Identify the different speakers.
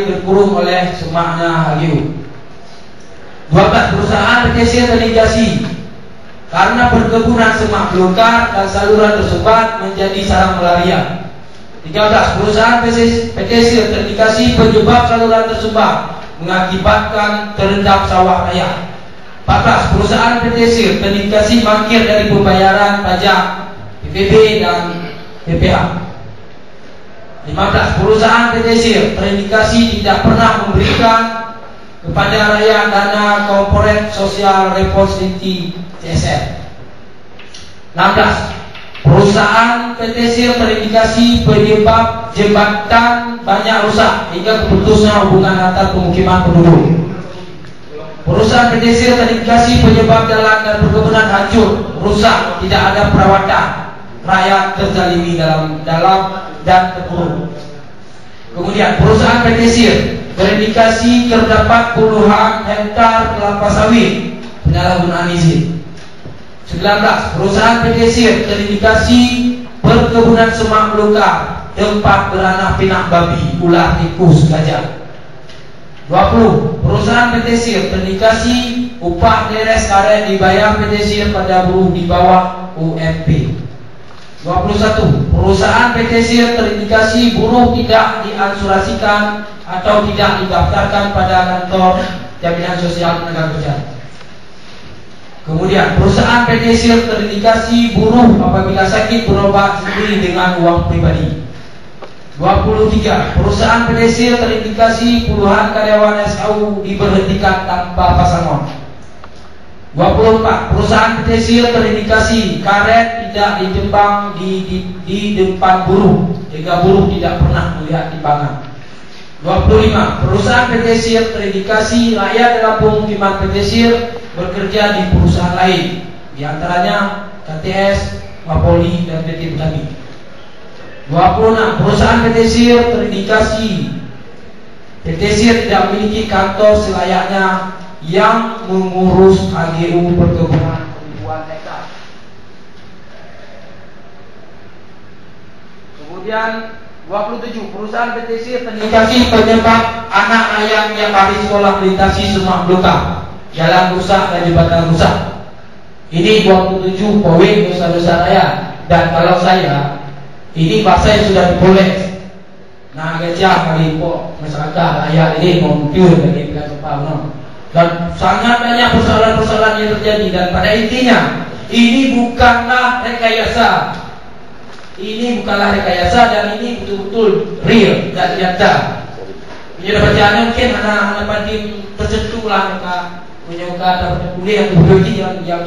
Speaker 1: berkurung oleh semaknya Hallyu. 12. Perusahaan pesisir terligasi karena perkebunan semak belukar dan saluran tersumbat menjadi sarang malaria. 13. Perusahaan pesisir terligasi penyebab saluran tersumbat mengakibatkan terendam sawah raya. 14. Perusahaan pesisir terligasi mangkir dari pembayaran pajak PPB dan PPH. 15. Perusahaan pesisir terindikasi tidak pernah memberikan kepada rakyat dana komponen sosial responsibility CSR. 16. Perusahaan pesisir terindikasi penyebab jembatan banyak rusak hingga keputusnya hubungan antar pemukiman penduduk. Perusahaan pesisir terindikasi penyebab jalan dan perkebunan hancur, rusak, tidak ada perawatan, rakyat terzalimi dalam dan terpuruk. Kemudian perusahaan pesisir terindikasi terdapat puluhan hektar kelapa sawit penyalahgunaan izin. 19. Perusahaan pesisir terindikasi perkebunan semak belukar, tempat beranak pinak babi, ular, tikus, gajah. 20. Perusahaan pesisir terindikasi upah beres karet dibayar pesisir pada buruh di bawah UMP. 21. Perusahaan pesisir terindikasi buruh tidak diansurasikan atau tidak didaftarkan pada kantor jaminan sosial tenaga kerja. Kemudian perusahaan pesisir terindikasi buruh apabila sakit berobat sendiri dengan uang pribadi. 23. Perusahaan pesisir terindikasi puluhan karyawan SKU diberhentikan tanpa pasangan. 24. Perusahaan pesisir terindikasi karet tidak ditembang di depan buruh sehingga buruh tidak pernah melihat timbangan. 25. Perusahaan pesisir terindikasi rakyat dalam pemukiman pesisir bekerja di perusahaan lain, di antaranya KTS, Mapolri, dan PT Petani. 26. Perusahaan pesisir terindikasi pesisir tidak memiliki kantor selayaknya yang mengurus HGU perkebunan ribuan hektar. Kemudian 27. Perusahaan pesisir terindikasi penyebab anak ayam yang hari sekolah melintasi semak belukar, jalan rusak dan jembatan rusak. Ini 27 poin dosa-dosa rakyat. Dan kalau saya, ini bahasa yang sudah dipoles. Nah, gajah kali po masyarakat rakyat ini muncul dari pihak Jepang. Dan sangat banyak persoalan-persoalan yang terjadi. Dan pada intinya ini bukanlah rekayasa. Ini bukanlah rekayasa dan ini betul-betul real dan nyata. Ini bacaannya mungkin anak-anak pandim tersentuh lah mereka punya dapat kuliah yang